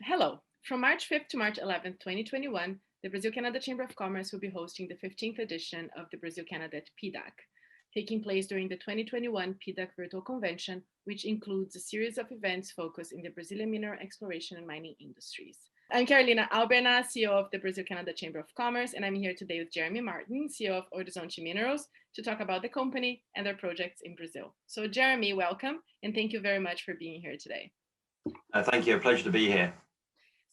Hello. From March 5th to March 11th, 2021, the Brazil-Canada Chamber of Commerce will be hosting the 15th edition of the Brazil-Canada PDAC, taking place during the 2021 PDAC Virtual Convention, which includes a series of events focused in the Brazilian mineral exploration and mining industries. I'm Carolina Albernaz, CEO of the Brazil-Canada Chamber of Commerce, and I'm here today with Jeremy Martin, CEO of Horizonte Minerals, to talk about the company and their projects in Brazil. So Jeremy, welcome, and thank you very much for being here today. Thank you. A pleasure to be here.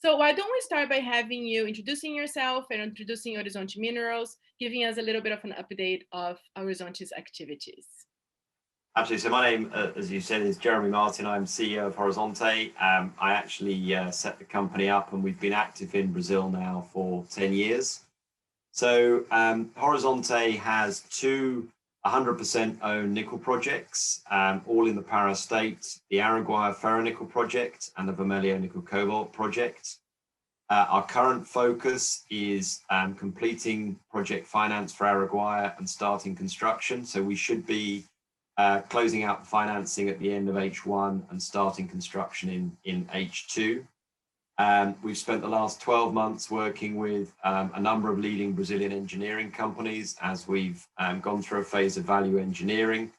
So why don't we start by having you introducing yourself and introducing Horizonte Minerals, giving us a little bit of an update of Horizonte's activities. Absolutely. So my name, as you said, is Jeremy Martin. I'm CEO of Horizonte. I actually set the company up, and we've been active in Brazil now for 10 years. So Horizonte has two 100% owned nickel projects, all in the Pará state, the Araguaia ferronickel project and the Vermelho nickel cobalt project. Our current focus is completing project finance for Araguaia and starting construction. So we should be closing out the financing at the end of H1 and starting construction in H2. We've spent the last 12 months working with a number of leading Brazilian engineering companies as we've gone through a phase of value engineering.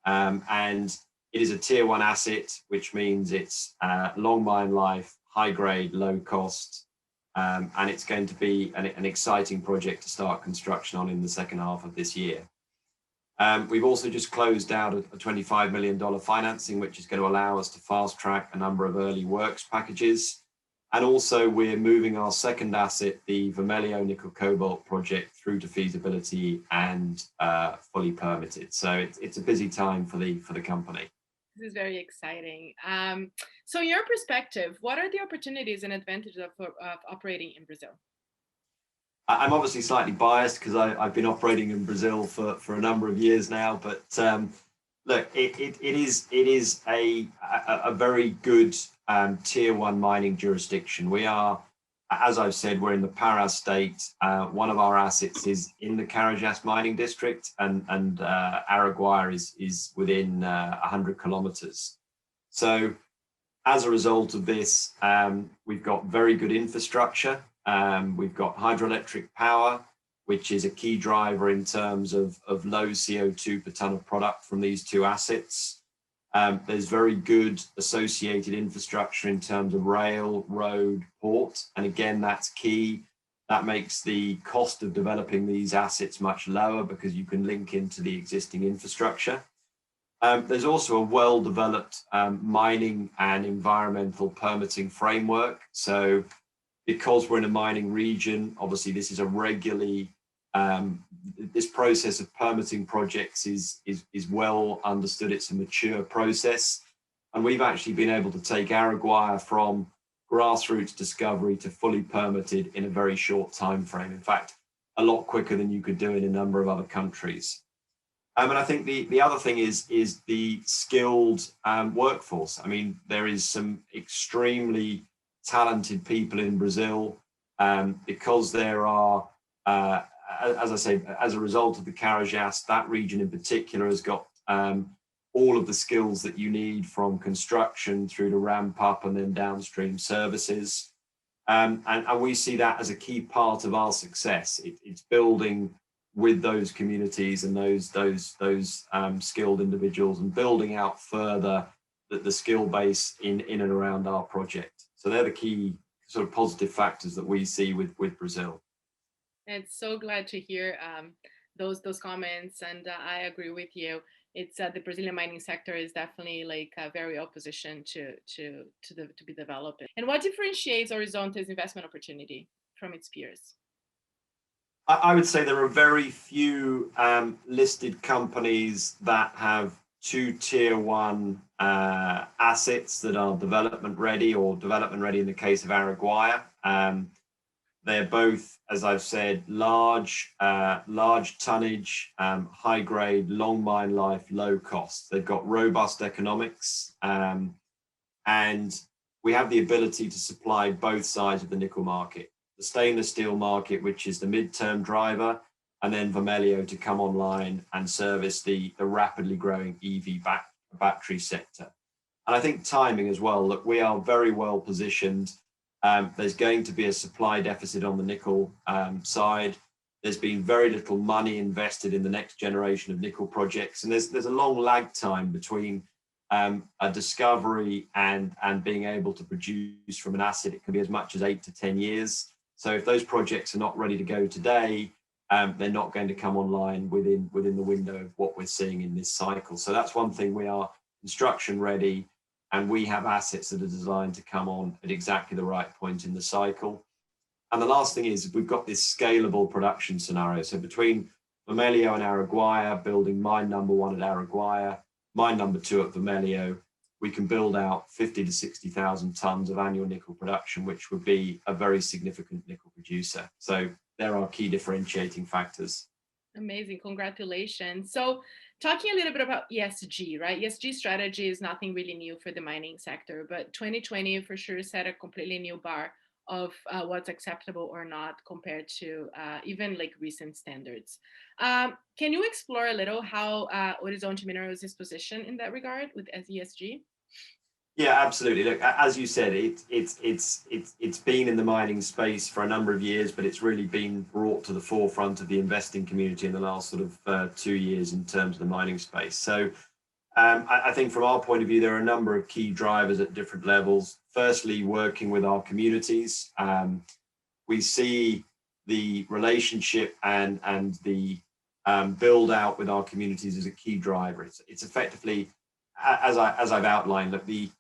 And it is a tier one asset, which means it's long mine life, high grade, low cost, and it's going to be an exciting project to start construction on in the second half of this year. We've also just closed out a $25 million financing, which is going to allow us to fast track a number of early works packages. And also we're moving our second asset, the Vermelho nickel cobalt project, through to feasibility and fully permitted. So it's a busy time for the company. This is very exciting. So in your perspective, what are the opportunities and advantages of operating in Brazil? I'm obviously slightly biased because I've been operating in Brazil for a number of years now, but look, it is a very good tier one mining jurisdiction. We are, as I've said, we're in the Pará state. One of our assets is in the Carajás mining district, and Araguaia is within 100 kilometers. So as a result of this, we've got very good infrastructure. We've got hydroelectric power, which is a key driver in terms of low CO2 per ton of product from these two assets. There's very good associated infrastructure in terms of rail, road, port, and again, that's key. That makes the cost of developing these assets much lower because you can link into the existing infrastructure. There's also a well-developed mining and environmental permitting framework. So because we're in a mining region, obviously this is a regularly, this process of permitting projects is well understood. It's a mature process. And we've actually been able to take Araguaia from grassroots discovery to fully permitted in a very short time frame. In fact, a lot quicker than you could do in a number of other countries. And I think the other thing is the skilled workforce. I mean, there is some extremely talented people in Brazil because there are, as I say, as a result of the Carajás, that region in particular has got all of the skills that you need from construction through to ramp up and then downstream services. And we see that as a key part of our success. It's building with those communities and those skilled individuals and building out further the skill base in and around our project. So they're the key sort of positive factors that we see with Brazil. It's so glad to hear those comments, and I agree with you. It's the Brazilian mining sector is definitely like very well positioned to be developed. And what differentiates Horizonte's investment opportunity from its peers? I would say there are very few listed companies that have two tier one assets that are development ready, or development ready in the case of Araguaia. They're both, as I've said, large tonnage, high grade, long mine life, low cost. They've got robust economics, and we have the ability to supply both sides of the nickel market. The stainless steel market, which is the midterm driver, and then Vermelho to come online and service the rapidly growing EV battery sector. And I think timing as well, look, we are very well positioned There's going to be a supply deficit on the nickel side. There's been very little money invested in the next generation of nickel projects, and there's a long lag time between a discovery and being able to produce from an asset. It can be as much as 8 to 10 years. So if those projects are not ready to go today, they're not going to come online within the window of what we're seeing in this cycle. So that's one thing. We are construction ready, and we have assets that are designed to come on at exactly the right point in the cycle. And the last thing is we've got this scalable production scenario. So between Vermelho and Araguaia, building mine number 1 at Araguaia, mine number 2 at Vermelho, we can build out 50 to 60,000 tons of annual nickel production, which would be a very significant nickel producer. So there are key differentiating factors. Amazing, congratulations. So talking a little bit about ESG, right? ESG strategy is nothing really new for the mining sector, but 2020 for sure set a completely new bar of what's acceptable or not compared to even like recent standards. Can you explore a little how Horizonte Minerals is positioned in that regard with ESG? Yeah, absolutely. Look, as you said, it's been in the mining space for a number of years, but it's really been brought to the forefront of the investing community in the last sort of 2 years in terms of the mining space. So I think from our point of view, there are a number of key drivers at different levels. Firstly, working with our communities. We see the relationship and the build out with our communities as a key driver. It's effectively, as I've outlined, that the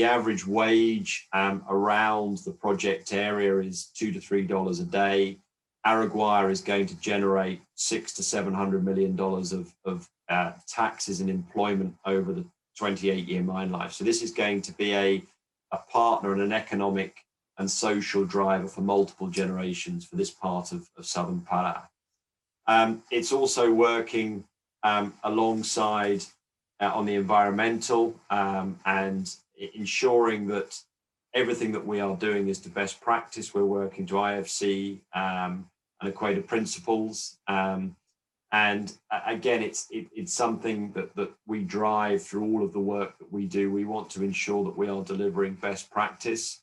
average wage around the project area is $2 to $3 a day. Araguaia is going to generate $600 to $700 million of taxes and employment over the 28-year mine life. So this is going to be a partner and an economic and social driver for multiple generations for this part of Southern Pará. It's also working alongside on the environmental and ensuring that everything that we are doing is to best practice. We're working to IFC and Equator principles. And again, it's something that we drive through all of the work that we do. We want to ensure that we are delivering best practice.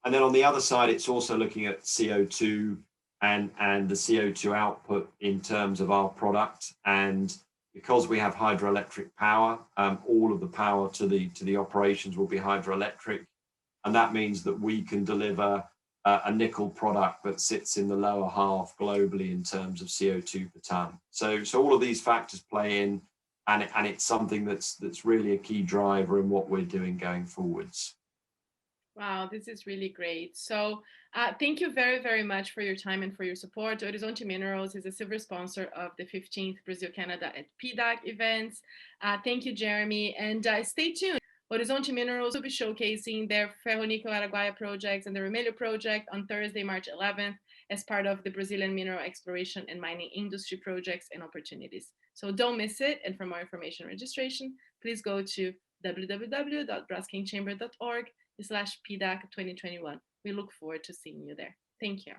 And then on the other side, it's also looking at CO2 and the CO2 output in terms of our product. And because we have hydroelectric power, all of the power to the operations will be hydroelectric. And that means that we can deliver a nickel product that sits in the lower half globally in terms of CO2 per ton. So all of these factors play in, and it's something that's really a key driver in what we're doing going forwards. Wow, this is really great. So thank you very, very much for your time and for your support. Horizonte Minerals is a silver sponsor of the 15th Brazil-Canada at PDAC events. Thank you, Jeremy, and stay tuned. Horizonte Minerals will be showcasing their Ferro-Nickel Araguaia projects and the Vermelho project on Thursday, March 11th, as part of the Brazilian mineral exploration and mining industry projects and opportunities. So don't miss it. And for more information and registration, please go to www.braskingchamber.org/PDAC 2021. We look forward to seeing you there. Thank you.